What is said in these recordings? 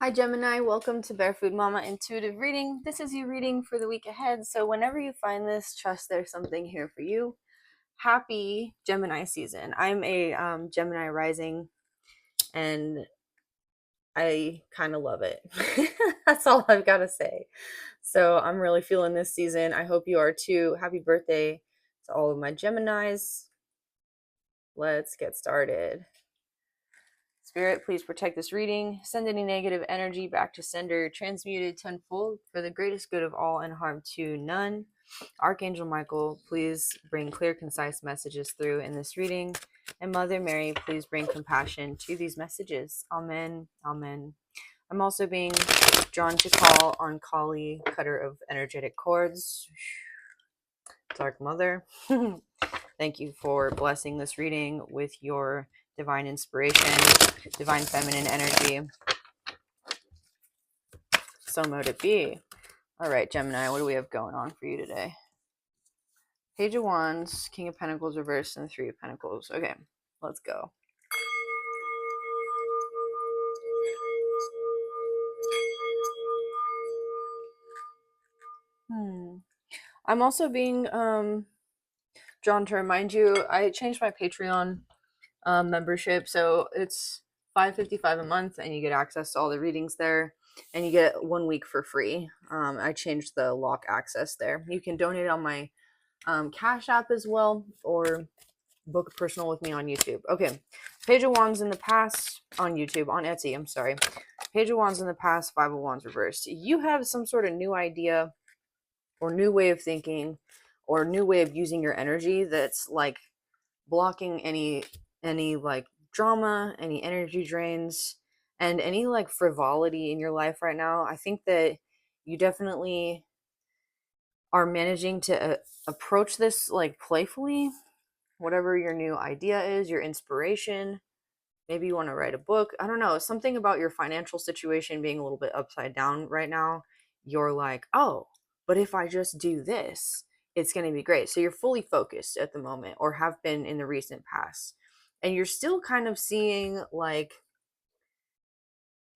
Hi Gemini, welcome to Barefoot Mama Intuitive Reading. This is your reading for the week ahead, so whenever you find this, trust there's something here for you. Happy Gemini season. I'm a Gemini rising, and I kind of love it. That's all I've got to say. So I'm really feeling this season. I hope you are too. Happy birthday to all of my Geminis. Let's get started. Spirit, please protect this reading. Send any negative energy back to sender, transmuted tenfold for the greatest good of all and harm to none. Archangel Michael, please bring clear, concise messages through in this reading. And Mother Mary, please bring compassion to these messages. Amen. Amen. I'm also being drawn to call on Kali, cutter of energetic cords. Dark Mother. Thank you for blessing this reading with your divine inspiration, divine feminine energy. So mote it be. All right, Gemini, what do we have going on for you today? Page of Wands, King of Pentacles reversed, and the Three of Pentacles. Okay, let's go. I'm also being drawn to remind you, I changed my Patreon membership, so it's $5.55 a month, and you get access to all the readings there, and you get 1 week for free. I changed the lock access there. You can donate on my Cash App as well, or book personal with me on YouTube. Okay, Page of Wands in the past on YouTube, on Etsy, I'm sorry. Page of Wands in the past, Five of Wands reversed. You have some sort of new idea or new way of thinking or new way of using your energy that's like blocking any like drama, any energy drains, and any like frivolity in your life right now. I think that you definitely are managing to approach this like playfully, whatever your new idea is, your inspiration. Maybe you want to write a book. I don't know, something about your financial situation being a little bit upside down right now. You're like, oh, but if I just do this, it's going to be great. So you're fully focused at the moment, or have been in the recent past. And you're still kind of seeing like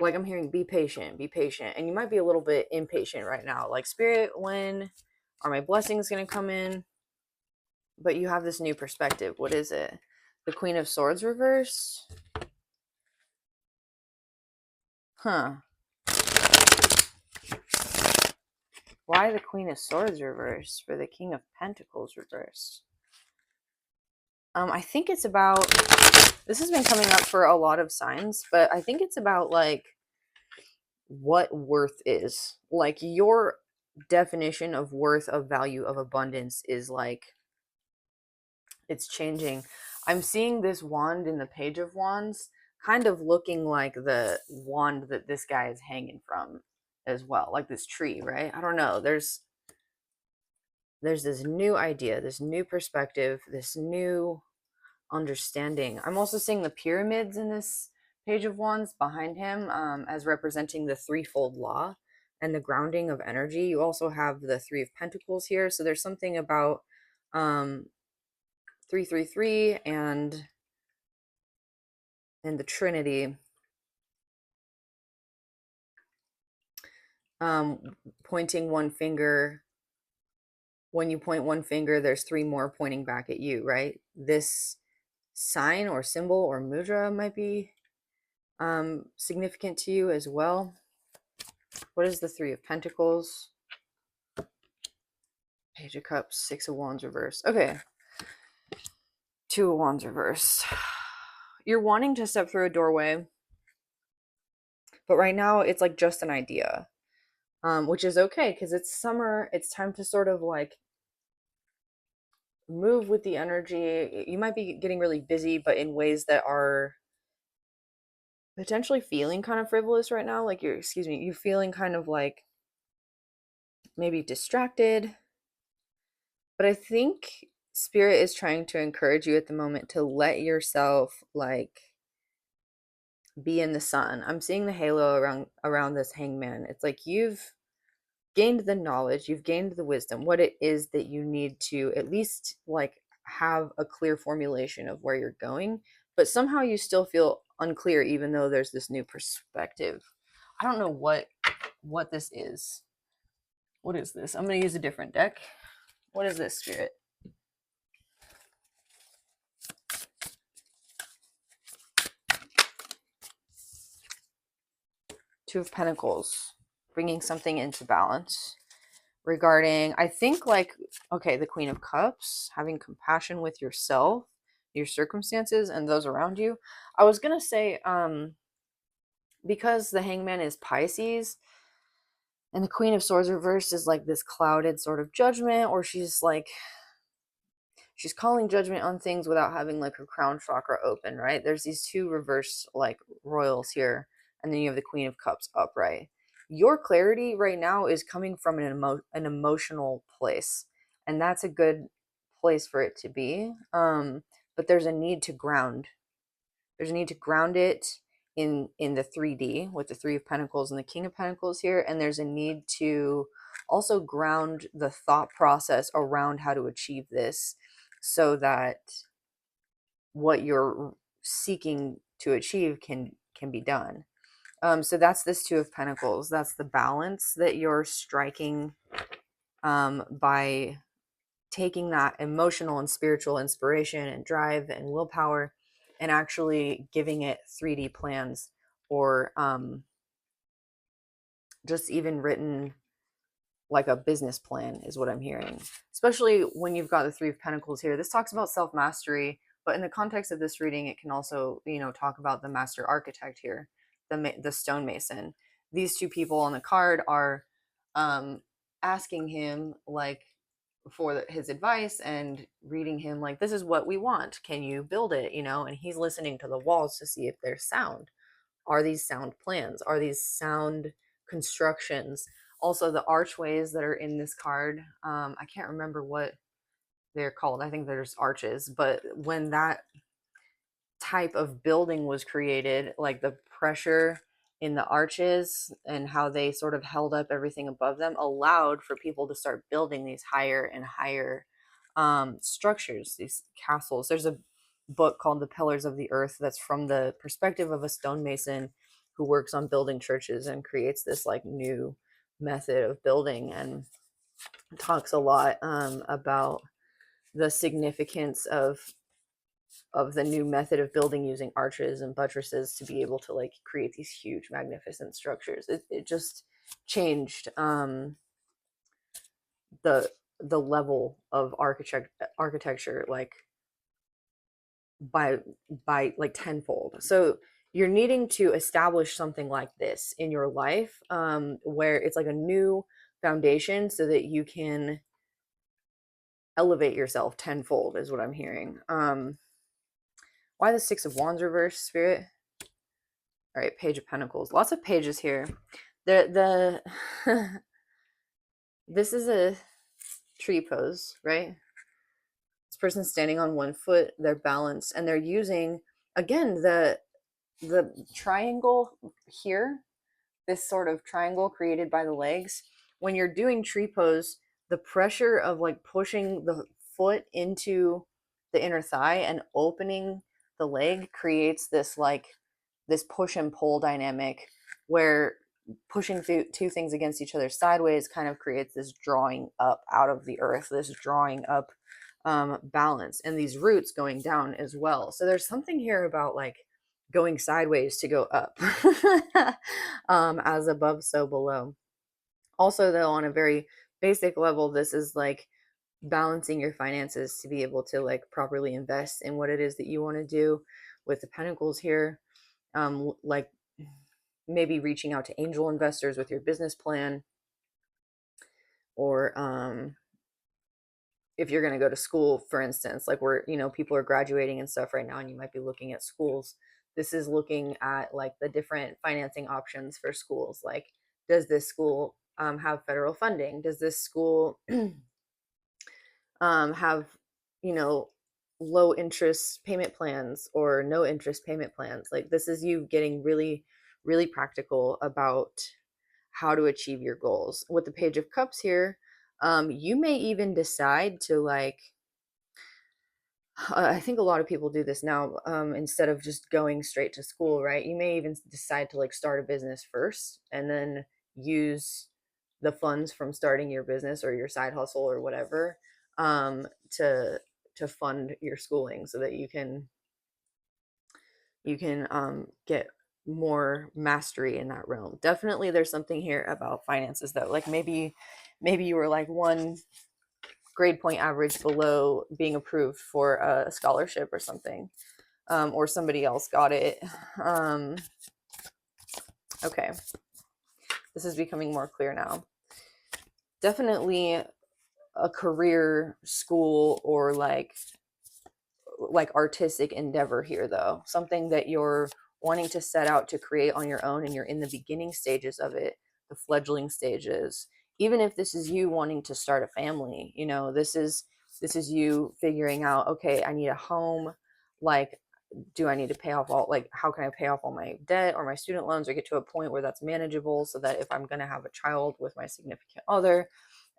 I'm hearing be patient, be patient. And you might be a little bit impatient right now. Like, Spirit, when are my blessings going to come in? But you have this new perspective. What is it? The Queen of Swords reversed? Huh. Why the Queen of Swords reversed for the King of Pentacles reversed? I think it's about, this has been coming up for a lot of signs, but I think it's about like what worth is. Like, your definition of worth, of value, of abundance is like, it's changing. I'm seeing this wand in the Page of Wands kind of looking like the wand that this guy is hanging from as well, like this tree, right? I don't know. There's this new idea, this new perspective, this new understanding. I'm also seeing the pyramids in this Page of Wands behind him, as representing the threefold law and the grounding of energy. You also have the Three of Pentacles here. So there's something about 333 and the Trinity, pointing one finger. When you point one finger, there's three more pointing back at you, right? This sign or symbol or mudra might be significant to you as well. What is the Three of Pentacles? Page of Cups, Six of Wands reversed. Okay. Two of Wands reversed. You're wanting to step through a doorway, but right now it's like just an idea, which is okay because it's summer. It's time to sort of like move with the energy. You might be getting really busy, but in ways that are potentially feeling kind of frivolous right now. Like you're feeling kind of like maybe distracted. But I think Spirit is trying to encourage you at the moment to let yourself like be in the sun. I'm seeing the halo around this hangman. It's like you've gained the knowledge, you've gained the wisdom, what it is that you need to at least like have a clear formulation of where you're going, but somehow you still feel unclear even though there's this new perspective. I don't know what this is. What is this? I'm going to use a different deck. What is this, Spirit? Two of Pentacles, bringing something into balance regarding, I think, like, okay, the Queen of Cups, having compassion with yourself, your circumstances, and those around you. I was going to say, because the Hangman is Pisces, and the Queen of Swords reversed is like this clouded sort of judgment, or she's calling judgment on things without having like her crown chakra open, right? There's these two reverse like royals here, and then you have the Queen of Cups upright. Your clarity right now is coming from an emotional place, and that's a good place for it to be. But there's a need to ground. There's a need to ground it in the 3D with the Three of Pentacles and the King of Pentacles here, and there's a need to also ground the thought process around how to achieve this, so that what you're seeking to achieve can be done. So that's this Two of Pentacles. That's the balance that you're striking by taking that emotional and spiritual inspiration and drive and willpower and actually giving it 3D plans, or just even written like a business plan is what I'm hearing. Especially when you've got the Three of Pentacles here. This talks about self-mastery, but in the context of this reading, it can also, talk about the master architect here, the stonemason. These two people on the card are asking him like for his advice and reading him like, this is what we want. Can you build it? And he's listening to the walls to see if they're sound. Are these sound plans? Are these sound constructions? Also, the archways that are in this card, I can't remember what they're called. I think there's arches, but when that type of building was created, like the pressure in the arches and how they sort of held up everything above them allowed for people to start building these higher and higher structures, these castles. There's a book called The Pillars of the Earth that's from the perspective of a stonemason who works on building churches and creates this like new method of building, and talks a lot about the significance of the new method of building using arches and buttresses to be able to like create these huge magnificent structures. It just changed the level of architecture like by like tenfold. So you're needing to establish something like this in your life, where it's like a new foundation so that you can elevate yourself tenfold is what I'm hearing. Why the Six of Wands reverse, Spirit? All right, Page of Pentacles. Lots of pages here. The this is a tree pose, right? This person's standing on one foot, they're balanced, and they're using, again, the triangle here, this sort of triangle created by the legs. When you're doing tree pose, the pressure of like pushing the foot into the inner thigh and opening the leg creates this like this push and pull dynamic, where pushing two things against each other sideways kind of creates this drawing up out of the earth, this drawing up balance, and these roots going down as well. So there's something here about like going sideways to go up. As above, so below. Also, though, on a very basic level, this is like balancing your finances to be able to like properly invest in what it is that you want to do. With the Pentacles here, like maybe reaching out to angel investors with your business plan, or if you're going to go to school, for instance, like where people are graduating and stuff right now, and you might be looking at schools. This is looking at like the different financing options for schools. Like, does this school have federal funding? Does this school have low interest payment plans or no interest payment plans? Like, this is you getting really, really practical about how to achieve your goals. With the Page of Cups here, you may even decide to like I think a lot of people do this now, instead of just going straight to school, right? You may even decide to like start a business first and then use the funds from starting your business or your side hustle or whatever, um, to fund your schooling so that you can get more mastery in that realm. Definitely, there's something here about finances though. Like maybe you were like one grade point average below being approved for a scholarship or something, or somebody else got it. Um, okay, this is becoming more clear now. Definitely a career, school, or like artistic endeavor here though. Something that you're wanting to set out to create on your own and you're in the beginning stages of it, the fledgling stages. Even if this is you wanting to start a family, this is you figuring out, okay, I need a home. Like, do I need to pay off all, like, how can I pay off all my debt or my student loans, or get to a point where that's manageable so that if I'm going to have a child with my significant other,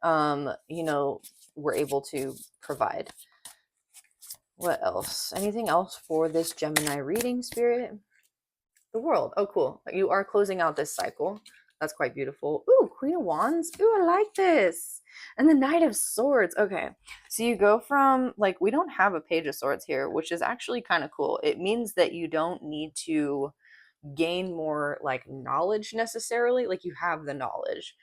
we're able to provide. What else? Anything else for this Gemini reading, Spirit? The world. Oh, cool. You are closing out this cycle. That's quite beautiful. Ooh, Queen of Wands. Ooh, I like this. And the Knight of Swords. Okay. So you go from, like, we don't have a Page of Swords here, which is actually kind of cool. It means that you don't need to gain more like knowledge necessarily. Like, you have the knowledge,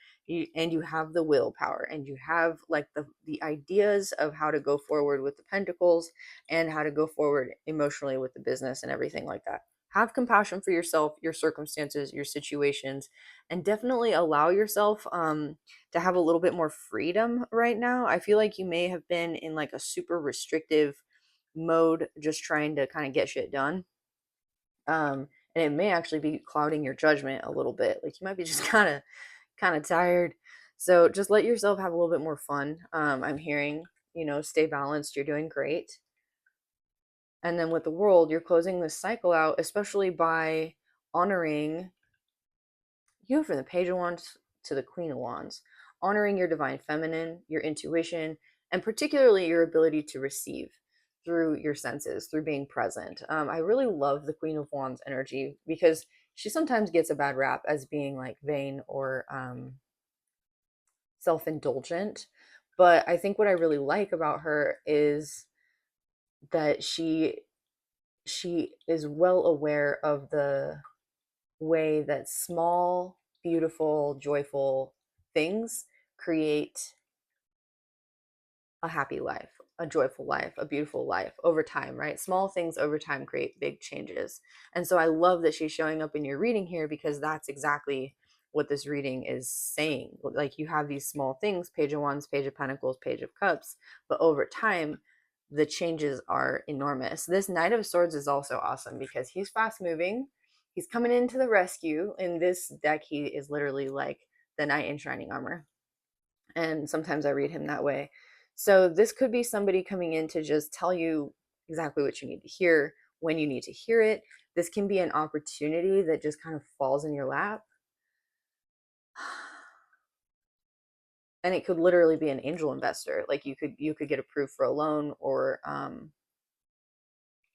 and you have the willpower, and you have like the ideas of how to go forward with the pentacles and how to go forward emotionally with the business and everything like that. Have compassion for yourself, your circumstances, your situations, and definitely allow yourself to have a little bit more freedom right now. I feel like you may have been in like a super restrictive mode, just trying to kind of get shit done, and it may actually be clouding your judgment a little bit. Like, you might be just kind of tired. So just let yourself have a little bit more fun. I'm hearing, stay balanced. You're doing great. And then with the world, you're closing this cycle out, especially by honoring, from the Page of Wands to the Queen of Wands, honoring your divine feminine, your intuition, and particularly your ability to receive through your senses, through being present. I really love the Queen of Wands energy because she sometimes gets a bad rap as being like vain or self indulgent. But I think what I really like about her is that she is well aware of the way that small, beautiful, joyful things create a happy life, a joyful life, a beautiful life over time, right? Small things over time create big changes. And so I love that she's showing up in your reading here, because that's exactly what this reading is saying. Like, you have these small things, Page of Wands, Page of Pentacles, Page of Cups, but over time, the changes are enormous. This Knight of Swords is also awesome because he's fast moving. He's coming into the rescue. In this deck, he is literally like the knight in shining armor. And sometimes I read him that way. So this could be somebody coming in to just tell you exactly what you need to hear when you need to hear it. This can be an opportunity that just kind of falls in your lap. And it could literally be an angel investor. Like, you could get approved for a loan, or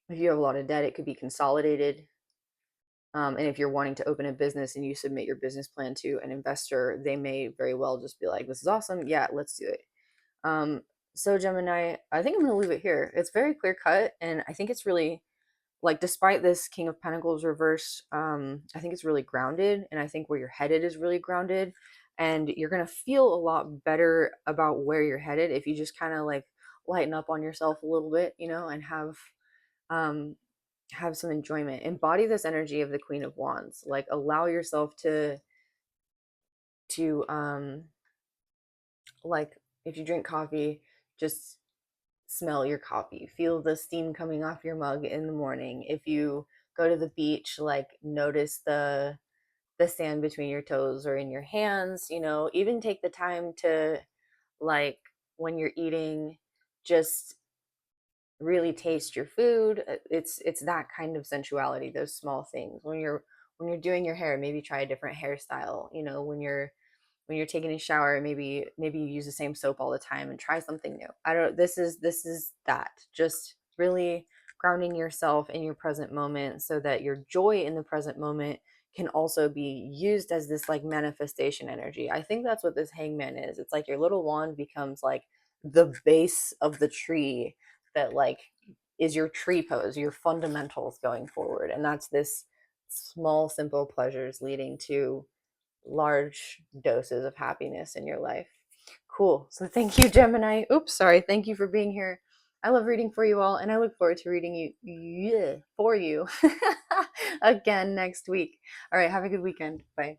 if you have a lot of debt, it could be consolidated. And if you're wanting to open a business and you submit your business plan to an investor, they may very well just be like, this is awesome. Yeah, let's do it. Um, so Gemini, I think I'm going to leave it here. It's very clear cut. And I think it's really, like, despite this King of Pentacles reverse, I think it's really grounded. And I think where you're headed is really grounded. And you're going to feel a lot better about where you're headed if you just kind of like lighten up on yourself a little bit, and um, have some enjoyment. Embody this energy of the Queen of Wands. Like, allow yourself to like, if you drink coffee, just smell your coffee, feel the steam coming off your mug in the morning. If you go to the beach, like, notice the sand between your toes or in your hands. Even take the time to, like, when you're eating, just really taste your food. It's that kind of sensuality, those small things. When you're doing your hair, maybe try a different hairstyle. When you're taking a shower, maybe you use the same soap all the time and try something new. I don't, this is that. Just really grounding yourself in your present moment so that your joy in the present moment can also be used as this like manifestation energy. I think that's what this hangman is. It's like your little wand becomes like the base of the tree that like is your tree pose, your fundamentals going forward. And that's this small, simple pleasures leading to large doses of happiness in your life. Cool. So thank you, Gemini. Oops, sorry. Thank you for being here. I love reading for you all, and I look forward to reading for you again next week. All right, have a good weekend. Bye.